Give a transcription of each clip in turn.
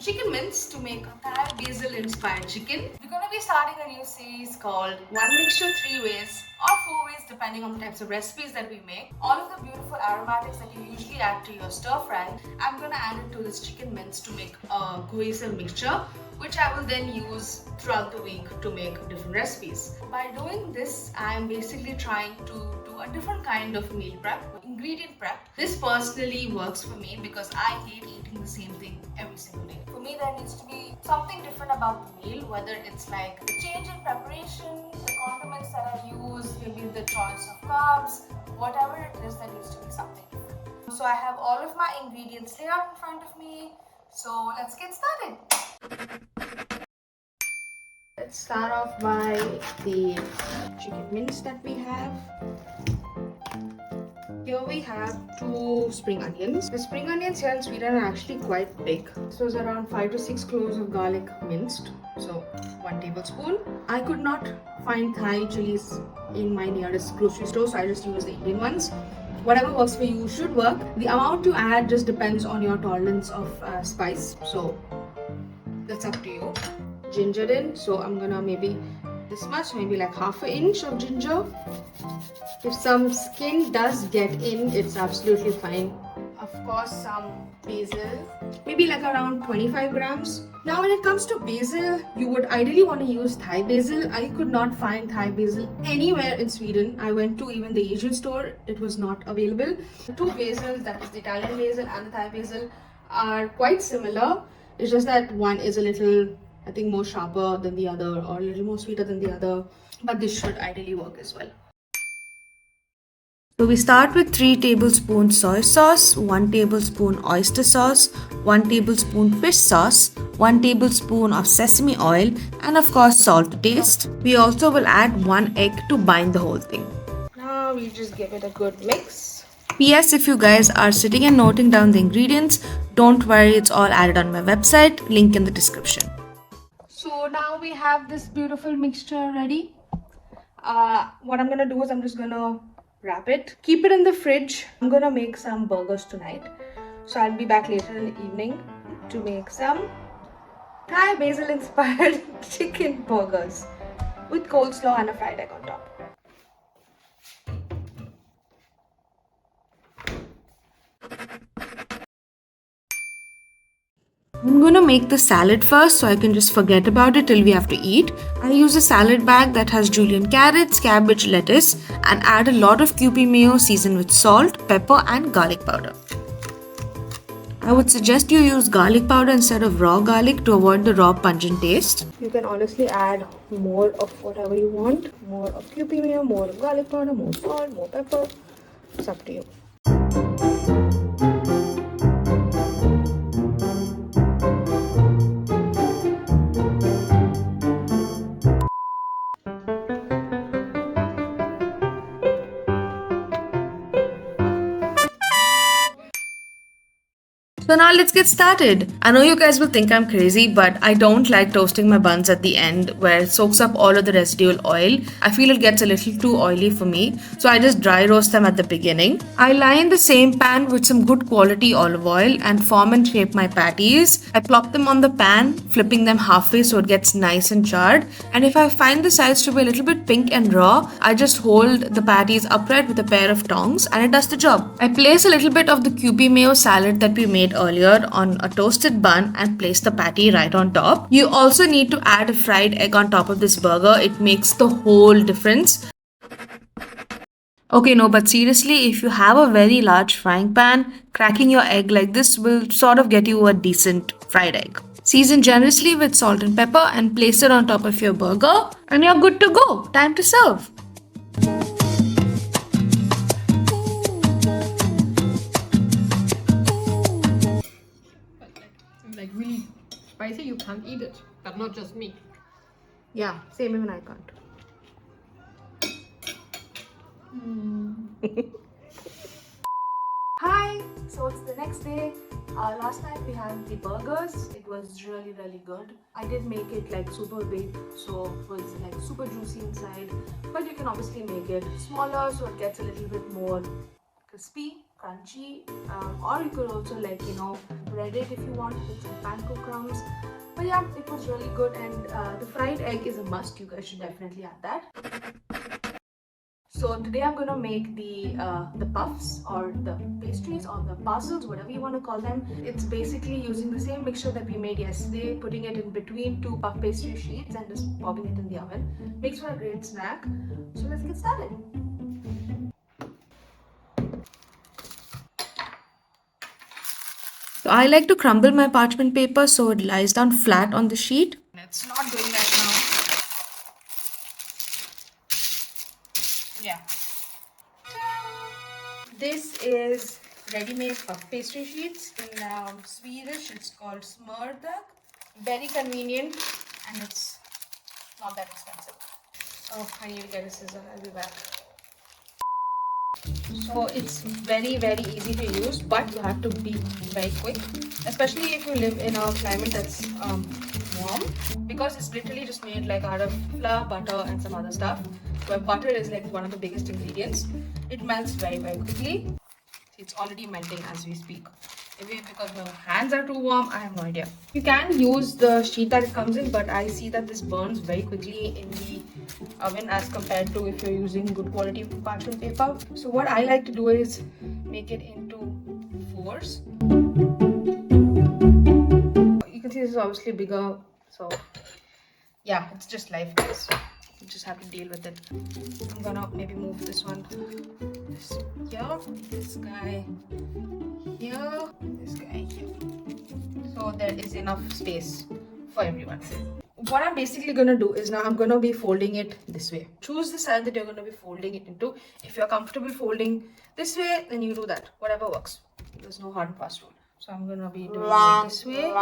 chicken mince to make a Thai basil inspired chicken. We're going to be starting a new series called One Mixture 3 Ways or 4 ways depending on the types of recipes that we make. All of the beautiful aromatics that you usually add to your stir fry, I'm going to add it to this chicken mince to make a cohesive mixture, which I will then use throughout the week to make different recipes. By doing this, I am basically trying to do a different kind of meal prep, ingredient prep. This personally works for me because I hate eating the same thing every single day. For me, there needs to be something different about the meal, whether it's like the change in preparation, the condiments that I use, maybe the choice of carbs, whatever it is, there needs to be something different. So I have all of my ingredients laid out in front of me. So let's get started. Let's start off by the chicken mince that we have. Here we have 2 spring onions. The spring onions here in Sweden are actually quite big. This was around 5 to 6 cloves of garlic minced. So 1 tablespoon. I could not find Thai chilies in my nearest grocery store, so I just used the Indian ones. Whatever works for you should work. The amount to add just depends on your tolerance of spice. So that's up to you. Ginger in, so I'm gonna maybe this much, maybe like half an inch of ginger. If some skin does get in, it's absolutely fine. Of course, some basil, maybe like around 25 grams. Now when it comes to basil, you would ideally want to use Thai basil. I could not find Thai basil anywhere in Sweden. I went to even the Asian store, it was not available. The 2 basils, that is the Italian basil and the Thai basil, are quite similar. It's just that one is a little, I think, more sharper than the other or a little more sweeter than the other, but this should ideally work as well. So we start with 3 tablespoons soy sauce, 1 tablespoon oyster sauce, 1 tablespoon fish sauce, 1 tablespoon of sesame oil, and of course salt to taste. We also will add 1 egg to bind the whole thing. Now we just give it a good mix. P.S. If you guys are sitting and noting down the ingredients, don't worry, it's all added on my website, link in the description. So now we have this beautiful mixture ready. What I'm gonna do is I'm just gonna wrap it, keep it in the fridge. I'm gonna make some burgers tonight, so I'll be back later in the evening to make some Thai basil inspired chicken burgers with coleslaw and a fried egg on top. I'm gonna make the salad first so I can just forget about it till we have to eat. I use a salad bag that has julienne carrots, cabbage, lettuce, and add a lot of Kewpie Mayo seasoned with salt, pepper, and garlic powder. I would suggest you use garlic powder instead of raw garlic to avoid the raw pungent taste. You can honestly add more of whatever you want. More of Kewpie Mayo, more of garlic powder, more salt, more pepper. It's up to you. So now let's get started. I know you guys will think I'm crazy, but I don't like toasting my buns at the end where it soaks up all of the residual oil. I feel it gets a little too oily for me, so I just dry roast them at the beginning. I line the same pan with some good quality olive oil and form and shape my patties. I plop them on the pan, flipping them halfway so it gets nice and charred. And if I find the sides to be a little bit pink and raw, I just hold the patties upright with a pair of tongs and it does the job. I place a little bit of the Kewpie Mayo salad that we made earlier on a toasted bun and place the patty right on top. You also need to add a fried egg on top of this burger. It makes the whole difference. Okay, no, but seriously, if you have a very large frying pan, cracking your egg like this will sort of get you a decent fried egg. Season generously with salt and pepper and place it on top of your burger and you're good to go. Time to serve. Like really spicy, you can't eat it, but not just me. Yeah, same even I can't. Hi, so it's the next day. Last night we had the burgers. It was really good. I did make it like super big, so it was like super juicy inside, but you can obviously make it smaller so it gets a little bit more crispy, crunchy, or you could also bread it if you want with some panko crumbs. But yeah, it was really good, and the fried egg is a must. You guys should definitely add that. So today I'm gonna make the puffs or the pastries or the Basils, whatever you want to call them. It's basically using the same mixture that we made yesterday, putting it in between two puff pastry sheets and just popping it in the oven. Makes for a great snack. So let's get started. So I like to crumble my parchment paper so it lies down flat on the sheet. It's not doing that now. Yeah. This is ready-made puff pastry sheets. In Swedish, it's called smördag. Very convenient, and it's not that expensive. Oh, I need to get a scissor. I'll be back. So it's very, very easy to use, but you have to be very quick, especially if you live in a climate that's warm, because it's literally just made like out of flour, butter, and some other stuff. Where butter is like one of the biggest ingredients. It melts very, very quickly. It's already melting as we speak. Maybe because my hands are too warm, I have no idea. You can use the sheet that it comes in, but I see that this burns very quickly in the oven as compared to if you're using good quality parchment paper. So what I like to do is make it into fours. You can see this is obviously bigger, so yeah, it's just life, guys. You just have to deal with it. I'm gonna maybe move this one here, this guy here, this guy here, so there is enough space for everyone. What I'm basically gonna do is now I'm gonna be folding it this way. Choose the side that you're gonna be folding it into. If you're comfortable folding this way, then you do that. Whatever works. There's no hard and fast rule. So I'm gonna be doing it this way.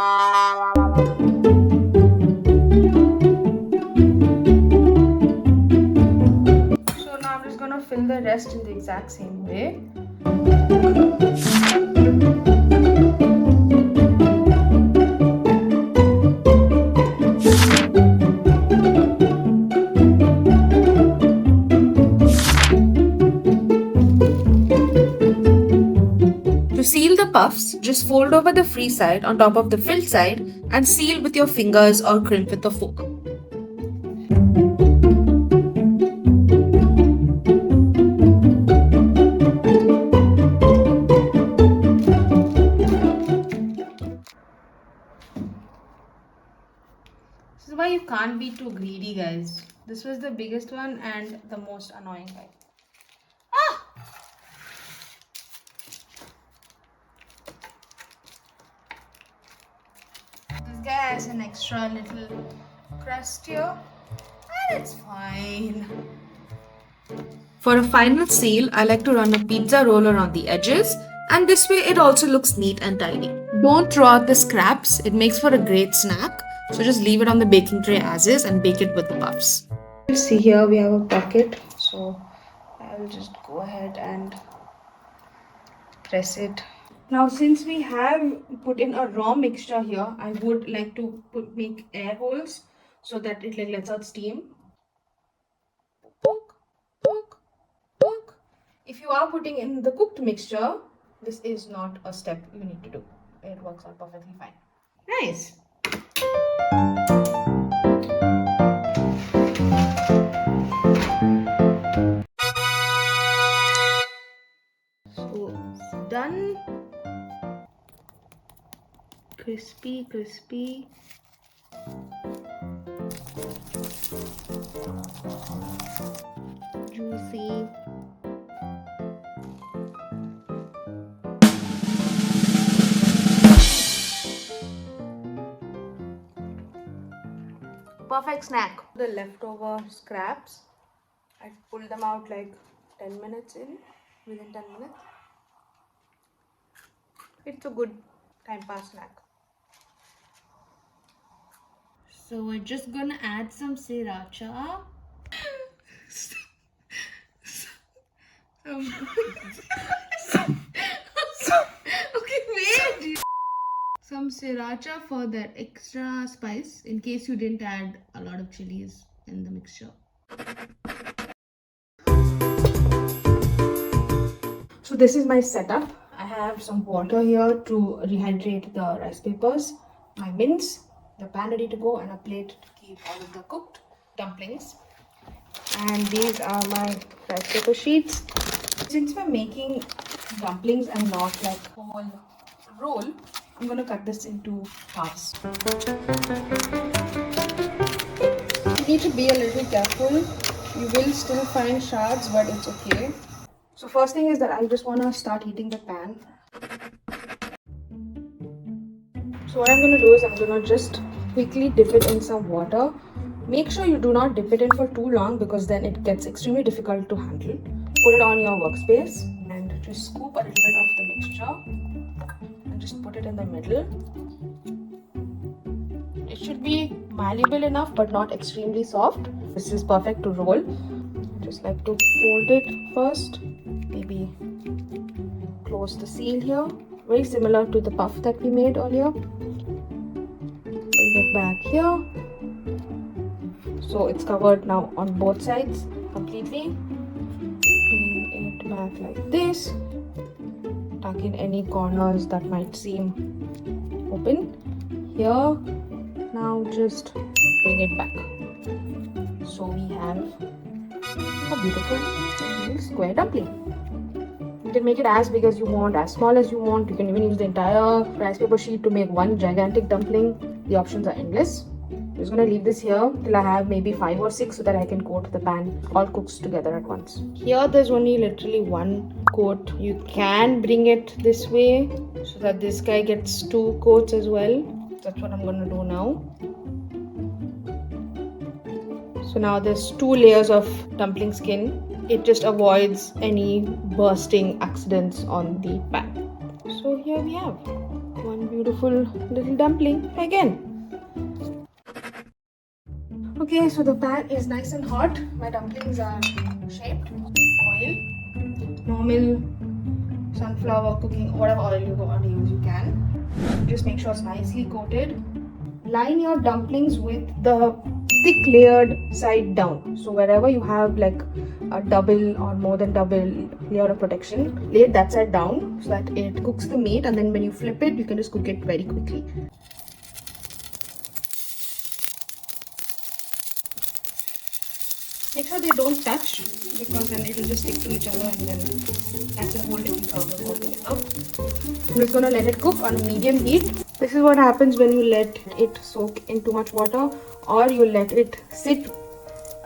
Fill the rest in the exact same way. To seal the puffs, just fold over the free side on top of the filled side and seal with your fingers or crimp with a fork. This is why you can't be too greedy, guys. This was the biggest one and the most annoying guy. Ah! This guy has an extra little crust here, and it's fine. For a final seal, I like to run a pizza roller on the edges, and this way it also looks neat and tidy. Don't throw out the scraps, it makes for a great snack. So just leave it on the baking tray as is and bake it with the puffs. See, here we have a pocket, so I'll just go ahead and press it. Now since we have put in a raw mixture here, I would like to make air holes so that it lets out steam. Poke, poke, poke. If you are putting in the cooked mixture, this is not a step you need to do. It works out perfectly fine. Nice. So it's done. Crispy, crispy. Juicy. Perfect snack. The leftover scraps, I pulled them out like 10 minutes within 10 minutes. It's a good time pass snack. So we're just gonna add some sriracha. Okay, wait. Some sriracha for that extra spice in case you didn't add a lot of chilies in the mixture. So this is my setup. I have some water here to rehydrate the rice papers, my mince, the pan ready to go, and a plate to keep all of the cooked dumplings. And these are my rice paper sheets. Since we're making dumplings and not like whole roll, I'm going to cut this into halves. You need to be a little careful. You will still find shards, but it's okay. So first thing is that I just want to start heating the pan. So what I'm going to do is I'm going to just quickly dip it in some water. Make sure you do not dip it in for too long because then it gets extremely difficult to handle. Put it on your workspace and just scoop a little bit of the mixture and just put it in the middle. It should be malleable enough but not extremely soft. This is perfect to roll. Just like to fold it first. Maybe close the seal here. Very similar to the puff that we made earlier. Bring it back here. So it's covered now on both sides completely. Bring it back like this. Tuck in any corners that might seem open. Here. Now just bring it back. So we have a beautiful little square dumpling. You can make it as big as you want, as small as you want. You can even use the entire rice paper sheet to make one gigantic dumpling. The options are endless. I'm just going to leave this here till I have maybe 5 or 6 so that I can coat the pan. All cooks together at once. Here there's only literally one coat. You can bring it this way so that this guy gets 2 coats as well. That's what I'm going to do now. So now there's 2 layers of dumpling skin. It just avoids any bursting accidents on the pan. So here we have one beautiful little dumpling again. Okay, so the pan is nice and hot. My dumplings are shaped. Oil, normal sunflower cooking, whatever oil you want to use, you can. Just make sure it's nicely coated. Line your dumplings with the thick layered side down. So wherever you have like a double or more than double layer of protection, lay that side down so that it cooks the meat, and then when you flip it, you can just cook it very quickly. Make sure they don't touch because then it will just stick to each other and then that's a whole different problem altogether. I'm just going to let it cook on a medium heat. This is what happens when you let it soak in too much water or you let it sit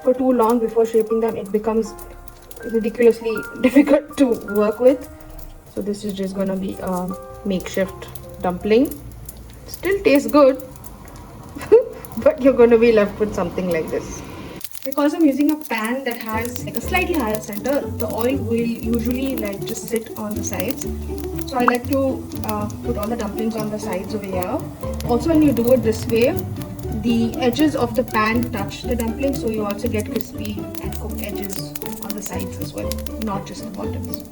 for too long before shaping them. It becomes ridiculously difficult to work with. So this is just going to be a makeshift dumpling. Still tastes good, but you're going to be left with something like this. Because I'm using a pan that has like a slightly higher center, the oil will usually like just sit on the sides. So I like to put all the dumplings on the sides over here. Also, when you do it this way, the edges of the pan touch the dumpling, so you also get crispy and cooked edges on the sides as well, not just the bottoms.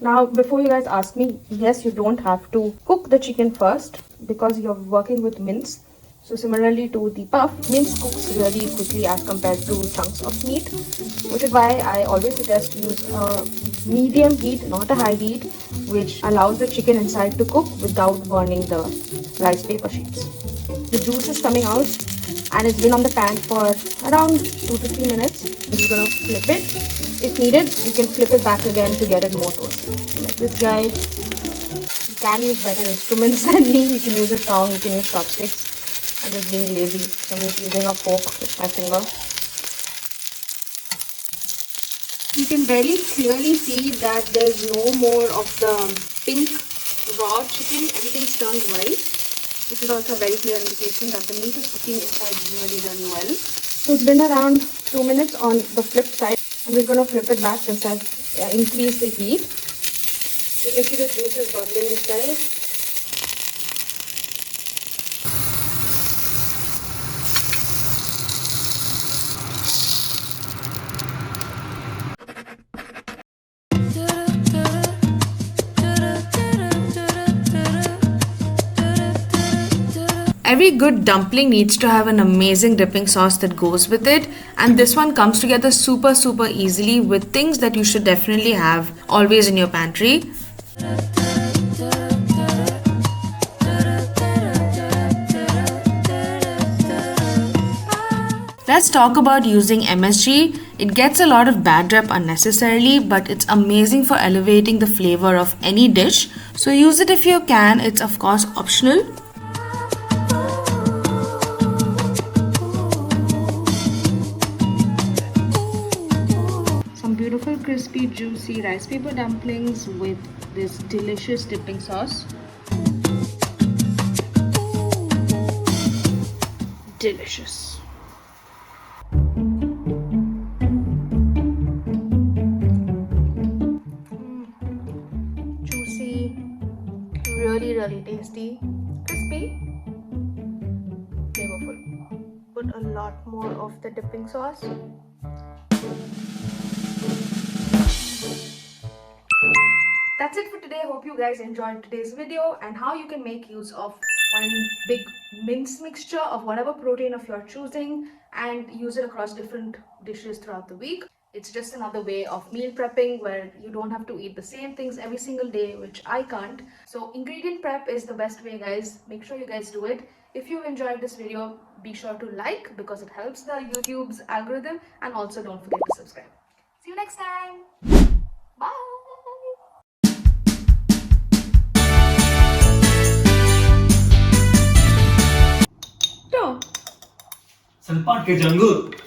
Now, before you guys ask me, yes, you don't have to cook the chicken first because you're working with mince. So similarly to the puff, mince cooks really quickly as compared to chunks of meat, which is why I always suggest use a medium heat, not a high heat, which allows the chicken inside to cook without burning the rice paper sheets. The juice is coming out and it's been on the pan for around 2 to 3 minutes. You're going to flip it. If needed, you can flip it back again to get it more toasted. Like this guy, you can use better instruments than me. You can use a tongue, you can use chopsticks. I'm just being lazy, so I'm just using a fork with my finger. You can very clearly see that there's no more of the pink raw chicken. Everything's turned white. This is also a very clear indication that the meat is cooking inside really, really well. So it's been around 2 minutes on the flip side. I'm just going to flip it back since I've increased the heat. You can see the juice is bubbling inside. Every good dumpling needs to have an amazing dipping sauce that goes with it, and this one comes together super easily with things that you should definitely have always in your pantry. Let's talk about using MSG. It gets a lot of bad rep unnecessarily, but it's amazing for elevating the flavor of any dish. So use it if you can. It's of course optional. Some beautiful crispy juicy rice paper dumplings with this delicious dipping sauce. Delicious. Juicy, really tasty, crispy, flavorful. Put a lot more of the dipping sauce. That's it for today. Hope you guys enjoyed today's video and how you can make use of one big mince mixture of whatever protein of your choosing and use it across different dishes throughout the week. It's just another way of meal prepping where you don't have to eat the same things every single day, which I can't. So ingredient prep is the best way, guys. Make sure you guys do it. If you enjoyed this video, be sure to like because it helps the YouTube's algorithm, and also don't forget to subscribe. See you next time. Bye. Salpat ke janggut.